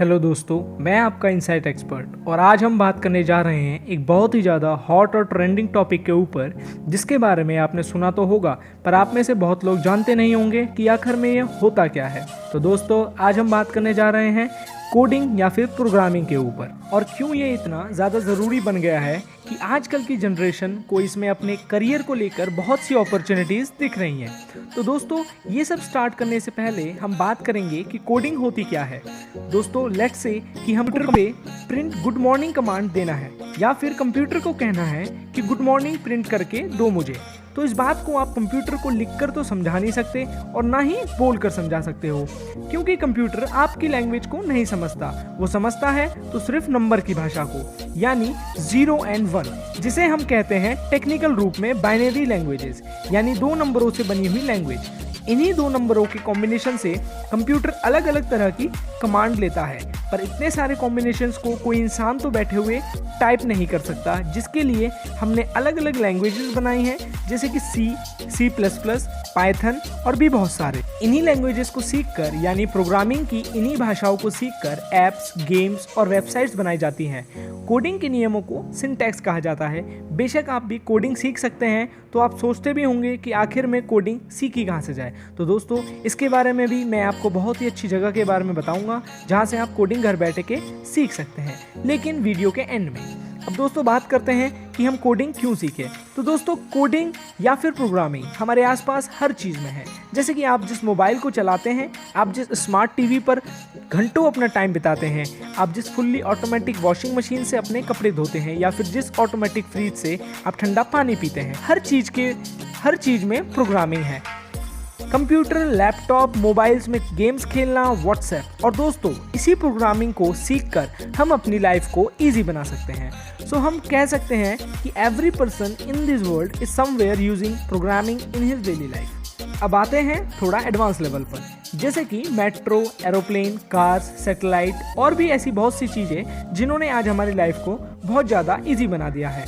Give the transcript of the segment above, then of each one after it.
Hello दोस्तों, मैं आपका इनसाइट एक्सपर्ट और आज हम बात करने जा रहे हैं एक बहुत ही ज़्यादा हॉट और ट्रेंडिंग टॉपिक के ऊपर, जिसके बारे में आपने सुना तो होगा पर आप में से बहुत लोग जानते नहीं होंगे कि आखिर में ये होता क्या है। तो दोस्तों, आज हम बात करने जा रहे हैं कोडिंग या फिर प्रोग्रामिंग के ऊपर, और क्यों ये इतना ज़्यादा ज़रूरी बन गया है कि आजकल की जनरेशन को इसमें अपने करियर को लेकर बहुत सी अपॉर्चुनिटीज़ दिख रही हैं। तो दोस्तों, ये सब स्टार्ट करने से पहले हम बात करेंगे कि कोडिंग होती क्या है। दोस्तों, लेट्स से कि हम कंप्यूटर पे प्रिंट गुड मॉर्निंग कमांड देना है या फिर कंप्यूटर को कहना है कि गुड मॉर्निंग प्रिंट करके दो मुझे। तो इस बात को आप कंप्यूटर को लिखकर तो समझा नहीं सकते और ना ही बोलकर समझा सकते हो, क्योंकि कंप्यूटर आपकी लैंग्वेज को नहीं समझता। वो समझता है तो सिर्फ नंबर की भाषा को, यानी 0 और 1, जिसे हम कहते हैं टेक्निकल रूप में बाइनरी लैंग्वेजेस, यानी दो नंबरों से बनी हुई लैंग्वेज। इन्हीं दो नंबरों के कॉम्बिनेशन से कंप्यूटर अलग अलग तरह की कमांड लेता है, पर इतने सारे कॉम्बिनेशंस को कोई इंसान तो बैठे हुए टाइप नहीं कर सकता, जिसके लिए हमने अलग अलग लैंग्वेजेस बनाई हैं, जैसे कि सी प्लस प्लस, पाइथन और भी बहुत सारे। इन्हीं लैंग्वेजेस को सीखकर, यानी प्रोग्रामिंग की इन्हीं भाषाओं को सीखकर ऐप्स, गेम्स और वेबसाइट्स बनाई जाती हैं। कोडिंग के नियमों को सिंटैक्स कहा जाता है। बेशक आप भी कोडिंग सीख सकते हैं, तो आप सोचते भी होंगे कि आखिर में कोडिंग सीखी कहाँ से जाए। तो दोस्तों, इसके बारे में भी मैं आपको बहुत ही अच्छी जगह के बारे में बताऊंगा, जहाँ से आप कोडिंग घर बैठे के सीख सकते हैं, लेकिन वीडियो के एंड में। अब दोस्तों, बात करते हैं कि हम कोडिंग क्यों सीखें। तो दोस्तों, कोडिंग या फिर प्रोग्रामिंग हमारे आसपास हर चीज़ में है। जैसे कि आप जिस मोबाइल को चलाते हैं, आप जिस स्मार्ट टीवी पर घंटों अपना टाइम बिताते हैं, आप जिस फुल्ली ऑटोमेटिक वॉशिंग मशीन से अपने कपड़े धोते हैं, या फिर जिस ऑटोमेटिक फ्रिज से आप ठंडा पानी पीते हैं, हर चीज़ में प्रोग्रामिंग है। कंप्यूटर, लैपटॉप, मोबाइल्स में गेम्स खेलना, व्हाट्सएप। और दोस्तों, इसी प्रोग्रामिंग को सीखकर हम अपनी लाइफ को इजी बना सकते हैं। सो हम कह सकते हैं कि every person in this world is somewhere using programming in his daily life. अब आते हैं थोड़ा एडवांस लेवल पर, जैसे कि मेट्रो, एरोप्लेन, कार्स, सैटेलाइट और भी ऐसी बहुत सी चीज़ें जिन्होंने आज हमारी लाइफ को बहुत ज़्यादा इजी बना दिया है।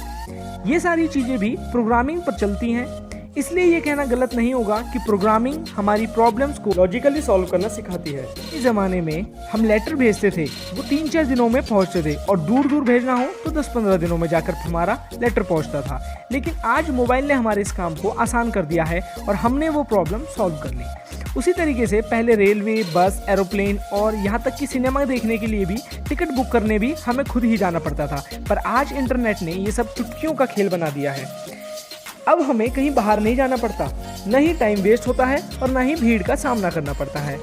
ये सारी चीज़ें भी प्रोग्रामिंग पर चलती हैं। इसलिए ये कहना गलत नहीं होगा कि प्रोग्रामिंग हमारी प्रॉब्लम्स को लॉजिकली सॉल्व करना सिखाती है। इस ज़माने में हम लेटर भेजते थे, वो 3-4 दिनों में पहुंचते थे, और दूर दूर भेजना हो तो 10-15 दिनों में जाकर हमारा लेटर पहुंचता था। लेकिन आज मोबाइल ने हमारे इस काम को आसान कर दिया है और हमने वो प्रॉब्लम सॉल्व कर ली। उसी तरीके से पहले रेलवे, बस, एरोप्लेन और यहाँ तक कि सिनेमा देखने के लिए भी टिकट बुक करने भी हमें खुद ही जाना पड़ता था, पर आज इंटरनेट ने ये सब चुटकियों का खेल बना दिया है। अब हमें कहीं बाहर नहीं जाना पड़ता, न ही टाइम वेस्ट होता है और न ही भीड़ का सामना करना पड़ता है।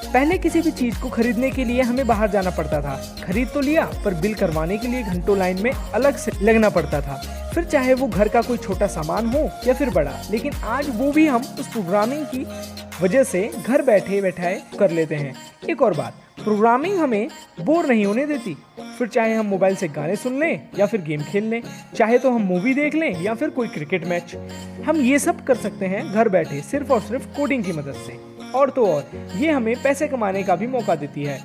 पहले किसी भी चीज़ को खरीदने के लिए हमें बाहर जाना पड़ता था, खरीद तो लिया पर बिल करवाने के लिए घंटों लाइन में अलग से लगना पड़ता था, फिर चाहे वो घर का कोई छोटा सामान हो या फिर बड़ा। लेकिन आज वो भी हम उस प्रोग्रामिंग की वजह से घर बैठे बैठाए कर लेते हैं। एक और बात, प्रोग्रामिंग हमें बोर नहीं होने देती। फिर चाहे हम मोबाइल से गाने सुन लें या फिर गेम खेल लें, चाहे तो हम मूवी देख लें या फिर कोई क्रिकेट मैच, हम ये सब कर सकते हैं घर बैठे, सिर्फ और सिर्फ कोडिंग की मदद से। और तो और, ये हमें पैसे कमाने का भी मौका देती है।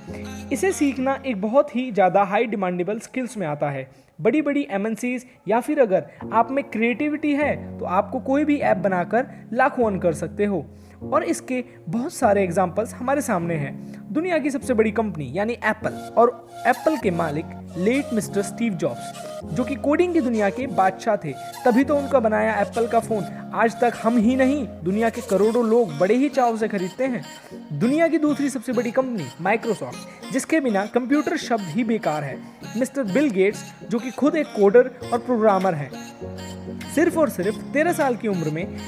इसे सीखना एक बहुत ही ज़्यादा हाई डिमांडेबल स्किल्स में आता है। बड़ी बड़ी MNCs या फिर अगर आप में क्रिएटिविटी है तो आपको कोई भी ऐप बनाकर लाखों अर्न कर सकते हो, और इसके बहुत सारे एग्जांपल्स हमारे सामने हैं। दुनिया की सबसे बड़ी कंपनी यानी एप्पल, और एप्पल के मालिक लेट मिस्टर स्टीव जॉब्स, जो कि कोडिंग की दुनिया के बादशाह थे, तभी तो उनका बनाया एप्पल का फ़ोन आज तक हम ही नहीं, दुनिया के करोड़ों लोग बड़े ही चाव से खरीदते हैं। दुनिया की दूसरी सबसे बड़ी कंपनी माइक्रोसॉफ्ट, जिसके बिना कंप्यूटर शब्द ही बेकार है। मिस्टर बिल गेट्स, जो कि खुद एक कोडर और प्रोग्रामर हैं, सिर्फ और सिर्फ 13 साल की उम्र में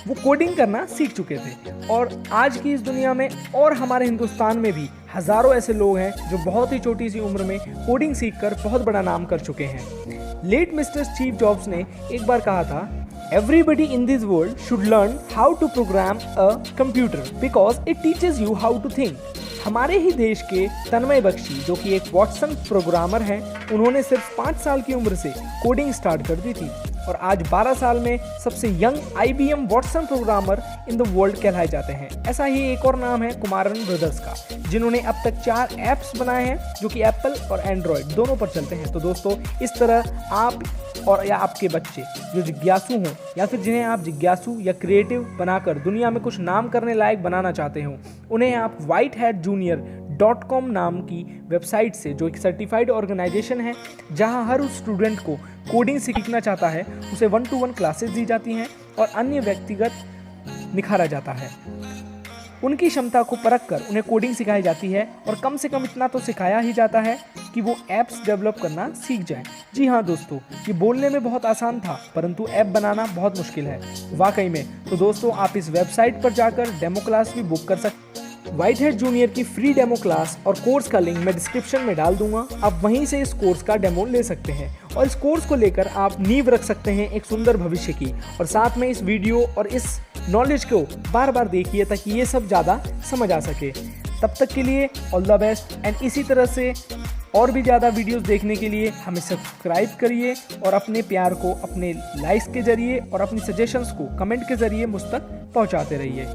वो कोडिंग करना सीख चुके थे। और आज की इस दुनिया में और हमारे हिंदुस्तान में भी हजारों ऐसे लोग हैं जो बहुत ही छोटी सी उम्र में कोडिंग सीखकर बहुत बड़ा नाम कर चुके हैं। लेट मिस्टर स्टीव जॉब्स ने एक बार कहा था, everybody in this world should learn how to program a computer because it teaches you how to think. हमारे ही देश के तन्मय बख्शी, जो कि एक वॉटसन प्रोग्रामर हैं, उन्होंने सिर्फ 5 साल की उम्र से कोडिंग स्टार्ट कर दी थी, और आज 12 साल में सबसे young IBM Watson programmer in the world कहलाए जाते हैं। ऐसा ही एक और नाम है कुमारन ब्रदर्स का, जिन्होंने अब तक 4 ऐप्स बनाए हैं जो कि एप्पल और एंड्रॉयड दोनों पर चलते हैं। तो दोस्तों, इस तरह आप और या आपके बच्चे जो जिज्ञासु हों, या फिर जिन्हें आप जिज्ञासु या क्रिएटिव बनाकर दुनिया में कुछ नाम करने लायक बनाना चाहते हो, उन्हें आप व्हाइट हैट जूनियर .com नाम की वेबसाइट से, जो एक सर्टिफाइड ऑर्गेनाइजेशन है जहां हर उस स्टूडेंट को कोडिंग सीखना चाहता है उसे 1-to-1 क्लासेस दी जाती हैं और अन्य व्यक्तिगत निखारा जाता है। उनकी क्षमता को परख कर उन्हें कोडिंग सिखाई जाती है और कम से कम इतना तो सिखाया ही जाता है कि वो ऐप्स डेवलप करना सीख जाएं। जी हाँ दोस्तों, ये बोलने में बहुत आसान था परंतु ऐप बनाना बहुत मुश्किल है वाकई में। तो दोस्तों, आप इस वेबसाइट पर जाकर डेमो क्लास भी बुक कर सकते हैं। व्हाइट-हैट जूनियर की फ्री डेमो क्लास और कोर्स का लिंक मैं डिस्क्रिप्शन में डाल दूंगा। आप वहीं से इस कोर्स का डेमो ले सकते हैं और इस कोर्स को लेकर आप नींव रख सकते हैं एक सुंदर भविष्य की। और साथ में इस वीडियो और इस नॉलेज को बार बार देखिए ताकि ये सब ज़्यादा समझ आ सके। तब तक के लिए ऑल द बेस्ट एंड इसी तरह से और भी ज़्यादा वीडियोस देखने के लिए हमें सब्सक्राइब करिए और अपने प्यार को अपने लाइक्स के जरिए और अपनी सजेशंस को कमेंट के जरिए मुझ तक पहुंचाते रहिए।